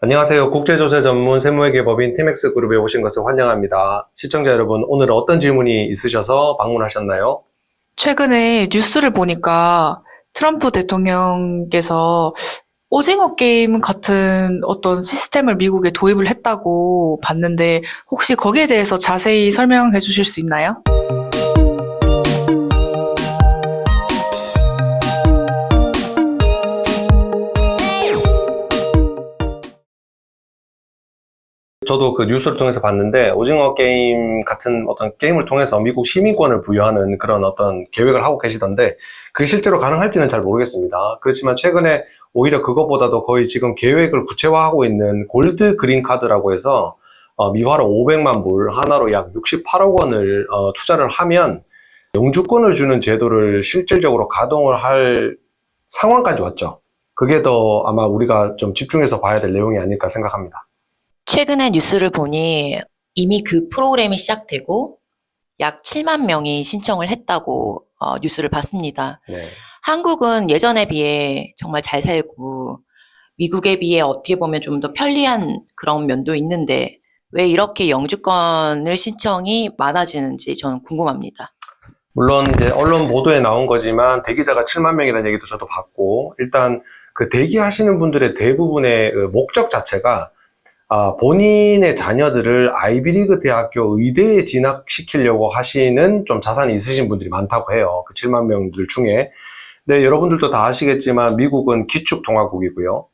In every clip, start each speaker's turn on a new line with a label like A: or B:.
A: 안녕하세요. 국제조세 전문 세무회계법인 티맥스 그룹에 오신 것을 환영합니다. 시청자 여러분, 오늘은 어떤 질문이 있으셔서 방문하셨나요?
B: 최근에 뉴스를 보니까 트럼프 대통령께서 오징어 게임 같은 어떤 시스템을 미국에 도입을 했다고 봤는데 혹시 거기에 대해서 자세히 설명해 주실 수 있나요?
A: 저도 그 뉴스를 통해서 봤는데, 오징어 게임 같은 어떤 게임을 통해서 미국 시민권을 부여하는 그런 어떤 계획을 하고 계시던데, 그게 실제로 가능할지는 잘 모르겠습니다. 그렇지만 최근에 오히려 그것보다도 거의 지금 계획을 구체화하고 있는 골드 그린 카드라고 해서, 미화로 500만 불, 하나로 약 68억 원을 투자를 하면 영주권을 주는 제도를 실질적으로 가동을 할 상황까지 왔죠. 그게 더 아마 우리가 좀 집중해서 봐야 될 내용이 아닐까 생각합니다.
C: 최근에 뉴스를 보니 이미 그 프로그램이 시작되고 약 7만 명이 신청을 했다고 뉴스를 봤습니다.
A: 네.
C: 한국은 예전에 비해 정말 잘 살고 미국에 비해 어떻게 보면 좀 더 편리한 그런 면도 있는데 왜 이렇게 영주권을 신청이 많아지는지 저는 궁금합니다.
A: 물론 이제 언론 보도에 나온 거지만 대기자가 7만 명이라는 얘기도 저도 봤고, 일단 그 대기하시는 분들의 대부분의 그 목적 자체가 본인의 자녀들을 아이비리그 대학교 의대에 진학시키려고 하시는 좀 자산이 있으신 분들이 많다고 해요. 그 7만 명들 중에. 근데 여러분들도 다 아시겠지만 미국은 기축통화국이고요.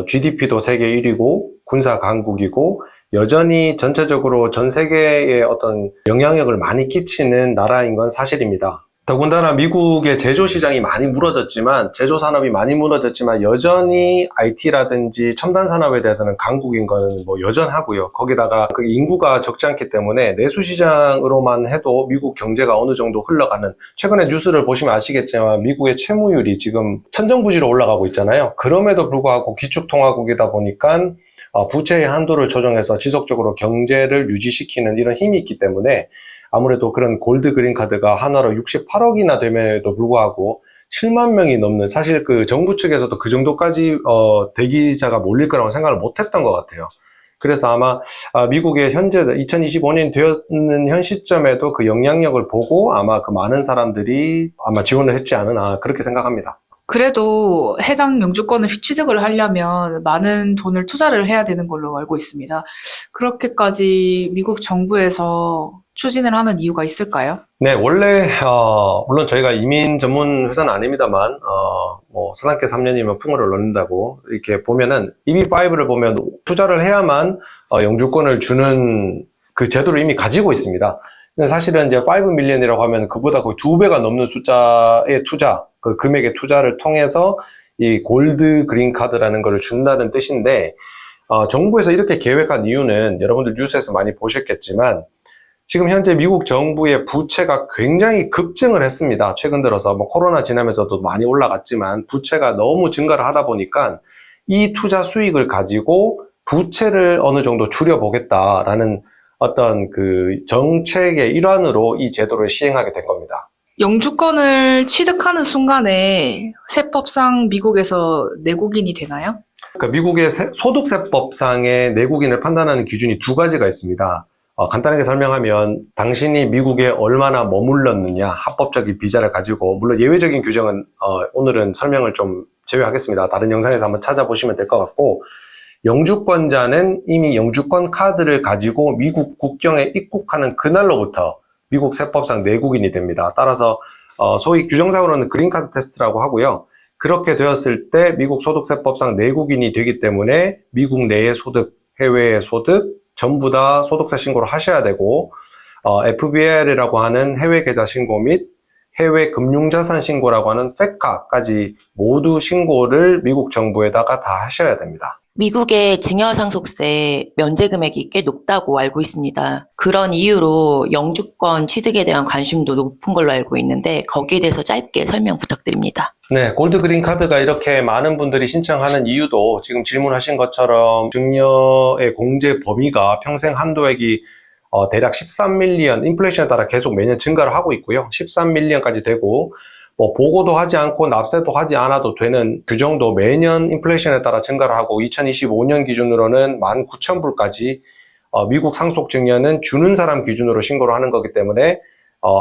A: GDP도 세계 1위고 군사 강국이고 여전히 전체적으로 전 세계에 어떤 영향력을 많이 끼치는 나라인 건 사실입니다. 더군다나 미국의 제조 시장이 많이 무너졌지만, 제조 산업이 많이 무너졌지만 여전히 IT라든지 첨단 산업에 대해서는 강국인 거는 뭐 여전하고요. 거기다가 그 인구가 적지 않기 때문에 내수 시장으로만 해도 미국 경제가 어느 정도 흘러가는, 최근에 뉴스를 보시면 아시겠지만 미국의 채무율이 지금 천정부지로 올라가고 있잖아요. 그럼에도 불구하고 기축통화국이다 보니까 부채의 한도를 조정해서 지속적으로 경제를 유지시키는 이런 힘이 있기 때문에 아무래도 그런 골드 그린 카드가 하나로 68억이나 됨에도 불구하고 7만 명이 넘는, 사실 그 정부 측에서도 그 정도까지 대기자가 몰릴 거라고 생각을 못 했던 것 같아요. 그래서 아마 미국의 현재 2025년이 되었는 현 시점에도 그 영향력을 보고 아마 그 많은 사람들이 아마 지원을 했지 않으나 그렇게 생각합니다.
B: 그래도 해당 영주권을 취득을 하려면 많은 돈을 투자를 해야 되는 걸로 알고 있습니다. 그렇게까지 미국 정부에서 추진을 하는 이유가 있을까요?
A: 네, 원래 물론 저희가 이민 전문 회사는 아닙니다만 뭐 사람께 3년이면 풍어를 넣는다고 이렇게 보면은 EB5를 보면 투자를 해야만 영주권을 주는 그 제도를 이미 가지고 있습니다. 근데 사실은 이제 5 밀리언이라고 하면 그보다 거의 2배가 넘는 숫자의 투자, 그 금액의 투자를 통해서 이 골드 그린 카드라는 걸 준다는 뜻인데, 정부에서 이렇게 계획한 이유는 여러분들 뉴스에서 많이 보셨겠지만 지금 현재 미국 정부의 부채가 굉장히 급증을 했습니다. 최근 들어서 뭐 코로나 지나면서도 많이 올라갔지만 부채가 너무 증가를 하다 보니까 이 투자 수익을 가지고 부채를 어느 정도 줄여보겠다라는 어떤 그 정책의 일환으로 이 제도를 시행하게 된 겁니다.
B: 영주권을 취득하는 순간에 세법상 미국에서 내국인이 되나요?
A: 그러니까 미국의 소득세법상의 내국인을 판단하는 기준이 두 가지가 있습니다. 간단하게 설명하면 당신이 미국에 얼마나 머물렀느냐, 합법적인 비자를 가지고, 물론 예외적인 규정은 오늘은 설명을 좀 제외하겠습니다. 다른 영상에서 한번 찾아보시면 될 것 같고, 영주권자는 이미 영주권 카드를 가지고 미국 국경에 입국하는 그날로부터 미국 세법상 내국인이 됩니다. 따라서 소위 규정상으로는 그린카드 테스트라고 하고요. 그렇게 되었을 때 미국 소득세법상 내국인이 되기 때문에 미국 내의 소득, 해외의 소득 전부 다 소득세 신고를 하셔야 되고, FBL이라고 하는 해외 계좌 신고 및 해외 금융자산 신고라고 하는 FATCA까지 모두 신고를 미국 정부에다가 다 하셔야 됩니다.
C: 미국의 증여상속세 면제 금액이 꽤 높다고 알고 있습니다. 그런 이유로 영주권 취득에 대한 관심도 높은 걸로 알고 있는데 거기에 대해서 짧게 설명 부탁드립니다.
A: 네, 골드 그린 카드가 이렇게 많은 분들이 신청하는 이유도 지금 질문하신 것처럼 증여의 공제 범위가 평생 한도액이 대략 13밀리언, 인플레이션에 따라 계속 매년 증가를 하고 있고요. 13밀리언까지 되고, 뭐 보고도 하지 않고 납세도 하지 않아도 되는 규정도 매년 인플레이션에 따라 증가를 하고 2025년 기준으로는 19,000불까지 미국 상속 증여는 주는 사람 기준으로 신고를 하는 거기 때문에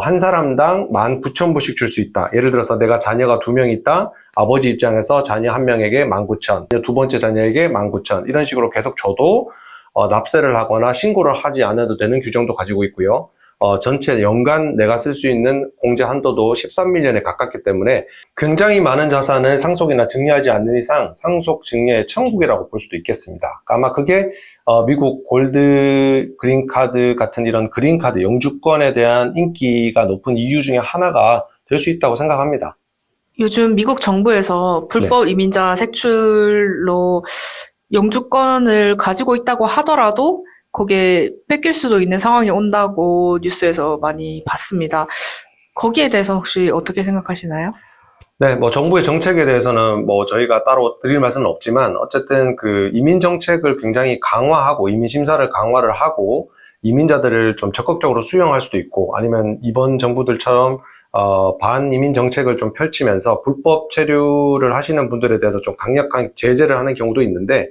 A: 한 사람당 19,000불씩 줄 수 있다. 예를 들어서 내가 자녀가 2명 있다. 아버지 입장에서 자녀 1명에게 19,000, 두 번째 자녀에게 19,000 이런 식으로 계속 줘도 납세를 하거나 신고를 하지 않아도 되는 규정도 가지고 있고요. 전체 연간 내가 쓸 수 있는 공제 한도도 13밀리언에 가깝기 때문에 굉장히 많은 자산을 상속이나 증여하지 않는 이상 상속 증여의 천국이라고 볼 수도 있겠습니다. 아마 그게 미국 골드 그린카드 같은 이런 그린카드 영주권에 대한 인기가 높은 이유 중에 하나가 될 수 있다고 생각합니다.
B: 요즘 미국 정부에서 불법 이민자 색출로 영주권을 가지고 있다고 하더라도 거기에 뺏길 수도 있는 상황이 온다고 뉴스에서 많이 봤습니다. 거기에 대해서 혹시 어떻게 생각하시나요?
A: 네, 뭐 정부의 정책에 대해서는 뭐 저희가 따로 드릴 말씀은 없지만 어쨌든 그 이민 정책을 굉장히 강화하고 이민 심사를 강화를 하고 이민자들을 좀 적극적으로 수용할 수도 있고 아니면 이번 정부들처럼 반이민 정책을 좀 펼치면서 불법 체류를 하시는 분들에 대해서 좀 강력한 제재를 하는 경우도 있는데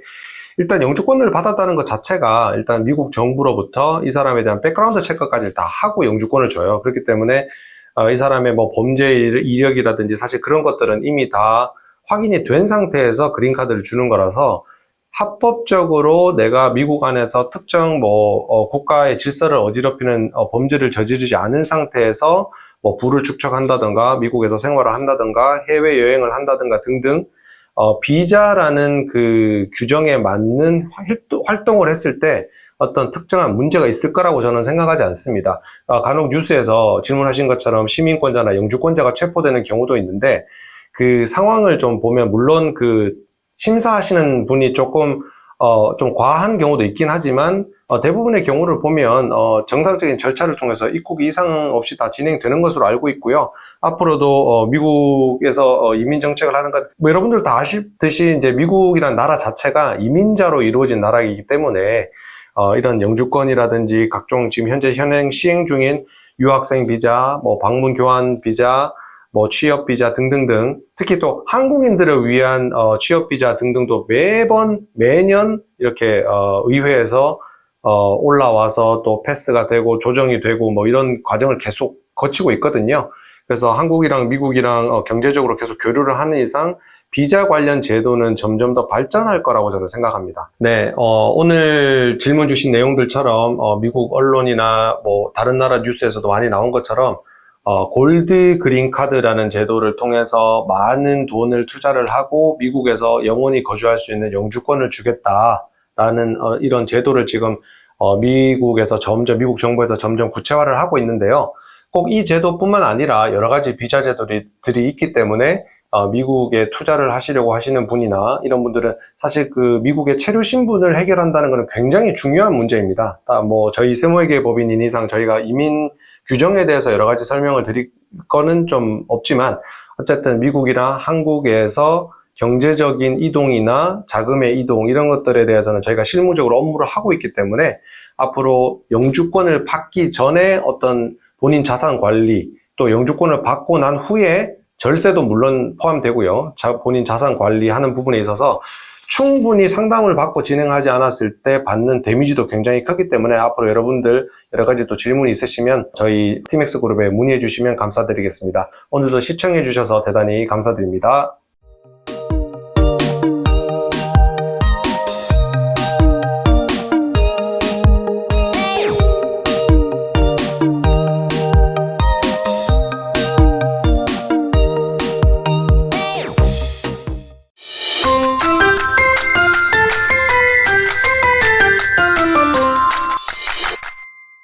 A: 일단 영주권을 받았다는 것 자체가 일단 미국 정부로부터 이 사람에 대한 백그라운드 체크까지 다 하고 영주권을 줘요. 그렇기 때문에 이 사람의 뭐 범죄 이력이라든지 사실 그런 것들은 이미 다 확인이 된 상태에서 그린카드를 주는 거라서 합법적으로 내가 미국 안에서 특정 뭐 국가의 질서를 어지럽히는 범죄를 저지르지 않은 상태에서 뭐 부를 축적한다든가 미국에서 생활을 한다든가 해외 여행을 한다든가 등등 비자라는 그 규정에 맞는 활동을 했을 때 어떤 특정한 문제가 있을 거라고 저는 생각하지 않습니다. 간혹 뉴스에서 질문하신 것처럼 시민권자나 영주권자가 체포되는 경우도 있는데 그 상황을 좀 보면 물론 그 심사하시는 분이 조금 좀 과한 경우도 있긴 하지만 대부분의 경우를 보면 정상적인 절차를 통해서 입국이 이상 없이 다 진행되는 것으로 알고 있고요. 앞으로도 미국에서 이민 정책을 하는 것, 뭐 여러분들 다 아시듯이 이제 미국이란 나라 자체가 이민자로 이루어진 나라이기 때문에 이런 영주권이라든지 각종 지금 현재 현행 시행 중인 유학생 비자, 뭐 방문 교환 비자, 뭐 취업 비자 등등등, 특히 또 한국인들을 위한 취업 비자 등등도 매년 이렇게 의회에서 올라와서 또 패스가 되고 조정이 되고 뭐 이런 과정을 계속 거치고 있거든요. 그래서 한국이랑 미국이랑 경제적으로 계속 교류를 하는 이상 비자 관련 제도는 점점 더 발전할 거라고 저는 생각합니다. 네, 오늘 질문 주신 내용들처럼 미국 언론이나 뭐 다른 나라 뉴스에서도 많이 나온 것처럼 골드 그린 카드라는 제도를 통해서 많은 돈을 투자를 하고 미국에서 영원히 거주할 수 있는 영주권을 주겠다라는 이런 제도를 지금 미국 정부에서 점점 구체화를 하고 있는데요. 꼭 이 제도뿐만 아니라 여러 가지 비자 제도들이 있기 때문에 미국에 투자를 하시려고 하시는 분이나 이런 분들은 사실 그 미국의 체류 신분을 해결한다는 것은 굉장히 중요한 문제입니다. 뭐 저희 세무회계 법인인 이상 저희가 이민 규정에 대해서 여러 가지 설명을 드릴 거는 좀 없지만 어쨌든 미국이나 한국에서 경제적인 이동이나 자금의 이동 이런 것들에 대해서는 저희가 실무적으로 업무를 하고 있기 때문에 앞으로 영주권을 받기 전에 어떤 본인 자산 관리 또 영주권을 받고 난 후에 절세도 물론 포함되고요. 본인 자산 관리하는 부분에 있어서 충분히 상담을 받고 진행하지 않았을 때 받는 데미지도 굉장히 크기 때문에 앞으로 여러분들 여러 가지 또 질문이 있으시면 저희 TMX 그룹에 문의해 주시면 감사드리겠습니다. 오늘도 시청해 주셔서 대단히 감사드립니다.